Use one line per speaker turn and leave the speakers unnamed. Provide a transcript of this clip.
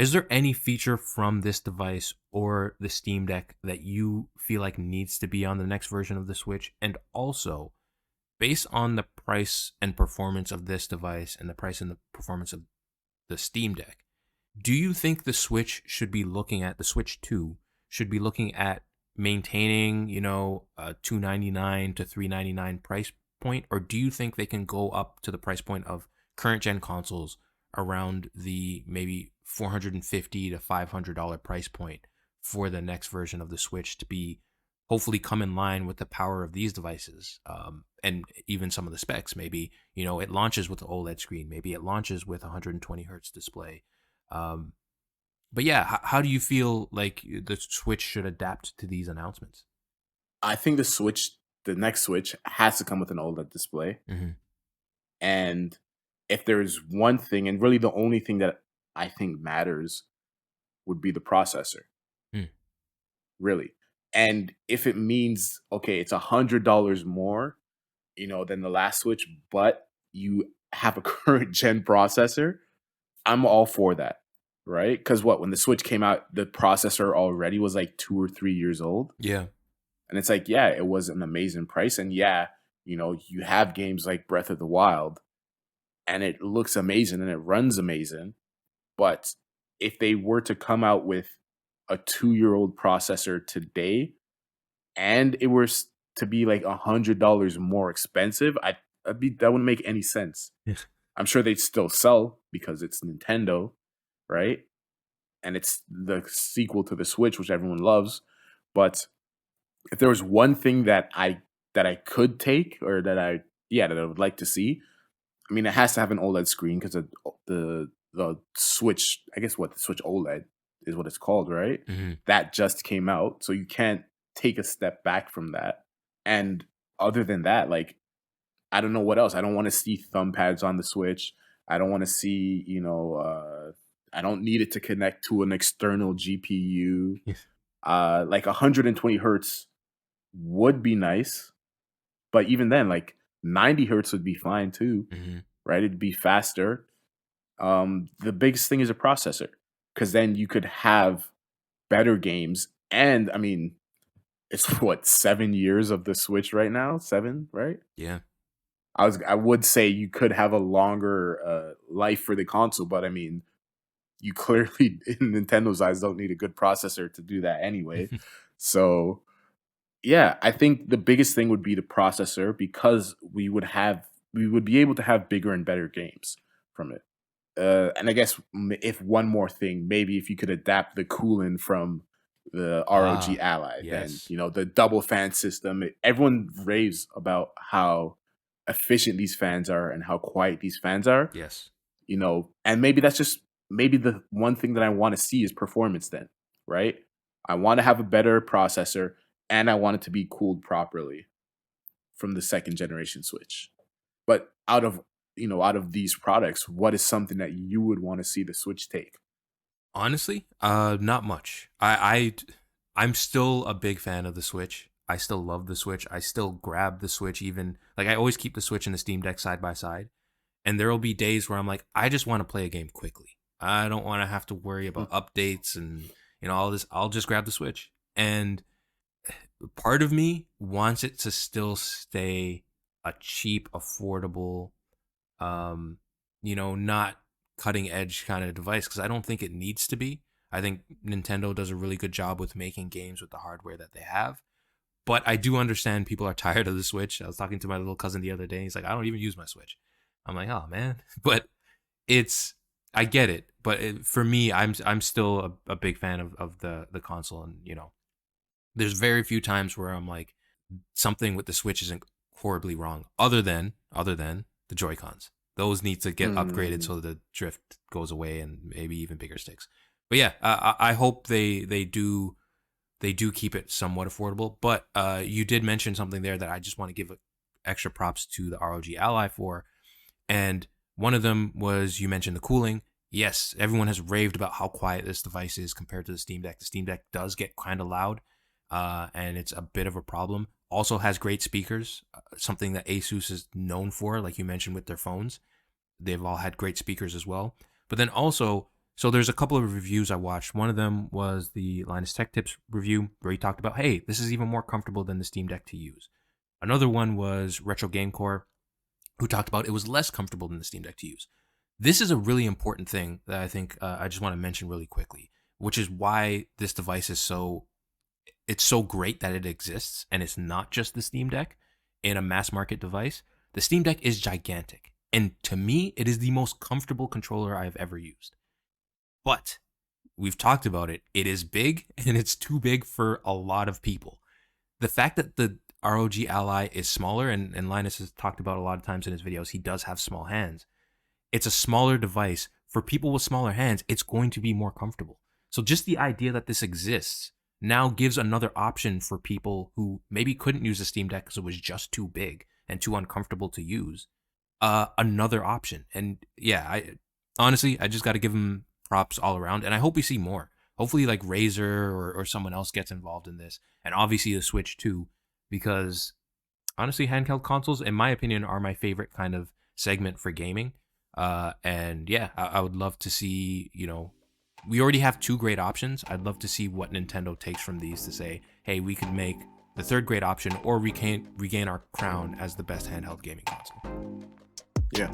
Is there any feature from this device or the Steam Deck that you feel like needs to be on the next version of the Switch? And also, based on the price and performance of this device and the price and the performance of the Steam Deck, do you think the Switch 2 should be looking at maintaining, a $299 to $399 price point, or do you think they can go up to the price point of current gen consoles around the maybe $450 to $500 price point for the next version of the Switch to be hopefully come in line with the power of these devices, and even some of the specs? Maybe it launches with an OLED screen, maybe it launches with 120 hertz display. But yeah, how do you feel like the Switch should adapt to these announcements?
I think the next Switch has to come with an OLED display.
Mm-hmm.
And if there's one thing, and really the only thing that I think matters, would be the processor. Really. And if it means, okay, it's $100 more, than the last Switch, but you have a current gen processor, I'm all for that. Right? Because when the Switch came out, the processor already was like 2 or 3 years old.
Yeah.
And it's like, yeah, it was an amazing price. And yeah, you have games like Breath of the Wild, and it looks amazing and it runs amazing. But if they were to come out with a 2-year-old processor today, and it were to be like $100 more expensive, that wouldn't make any sense.
Yes.
I'm sure they'd still sell because it's Nintendo, right? And it's the sequel to the Switch, which everyone loves. But if there was one thing that I could take, or that I would like to see, I mean, it has to have an OLED screen, because the Switch, I guess the Switch OLED is what it's called, right?
Mm-hmm.
That just came out, so you can't take a step back from that. And other than that, like, I don't know what else. I don't want to see thumb pads on the Switch. I don't want to see, I don't need it to connect to an external GPU.
Yes.
Like 120 hertz would be nice, but even then, like 90 hertz would be fine too, right? It'd be faster. The biggest thing is a processor, because then you could have better games. And I mean, it's 7 years of the Switch right now? 7, right?
Yeah.
I would say you could have a longer life for the console, but I mean, you clearly, in Nintendo's eyes, don't need a good processor to do that anyway. So, yeah, I think the biggest thing would be the processor, because we would be able to have bigger and better games from it. And I guess if one more thing, maybe if you could adapt the cooling from the ROG Ally,
yes.
then the double fan system. Everyone raves about how efficient these fans are and how quiet these fans are.
Yes.
And maybe the one thing that I want to see is performance then, right? I want to have a better processor, and I want it to be cooled properly from the second generation Switch. But out of these products, what is something that you would want to see the Switch take?
Honestly, not much. I'm still a big fan of the Switch. I still love the Switch. I still grab the Switch, even like I always keep the Switch and the Steam Deck side by side. And there will be days where I'm like, I just want to play a game quickly. I don't want to have to worry about updates and all this. I'll just grab the Switch. And part of me wants it to still stay a cheap, affordable, not cutting edge kind of device, because I don't think it needs to be. I think Nintendo does a really good job with making games with the hardware that they have. But I do understand people are tired of the Switch. I was talking to my little cousin the other day. He's like, I don't even use my Switch. I'm like, oh man. But I get it. But for me, I'm still a big fan of the console. And, there's very few times where I'm like, something with the Switch isn't horribly wrong, other than the Joy-Cons. Those need to get upgraded so the drift goes away, and maybe even bigger sticks. But yeah, I hope they do keep it somewhat affordable. But you did mention something there that I just want to give extra props to the ROG Ally for. And one of them was, you mentioned the cooling. Yes, everyone has raved about how quiet this device is compared to the Steam Deck. The Steam Deck does get kind of loud, and it's a bit of a problem. Also has great speakers, something that Asus is known for, like you mentioned with their phones. They've all had great speakers as well. But then also, So there's a couple of reviews I watched. One of them was the Linus Tech Tips review, where he talked about, hey, this is even more comfortable than the Steam Deck to use. Another one was Retro Game Core, who talked about it was less comfortable than the Steam Deck to use. This is a really important thing that I think I just want to mention really quickly, which is why this device is so great that it exists, and it's not just the Steam Deck in a mass market device. The Steam Deck is gigantic, and to me, it is the most comfortable controller I've ever used. But we've talked about it. It is big, and it's too big for a lot of people. The fact that the ROG Ally is smaller, and Linus has talked about a lot of times in his videos, he does have small hands. It's a smaller device. For people with smaller hands, it's going to be more comfortable. So just the idea that this exists now gives another option for people who maybe couldn't use a Steam Deck because it was just too big and too uncomfortable to use, another option. And yeah, I just got to give him props all around, and I hope we see more. Hopefully like Razer or someone else gets involved in this, and obviously the Switch too, because honestly, handheld consoles, in my opinion, are my favorite kind of segment for gaming. And yeah, I would love to see, we already have two great options. I'd love to see what Nintendo takes from these to say, hey, we could make the third great option, or we can regain our crown as the best handheld gaming console.
Yeah.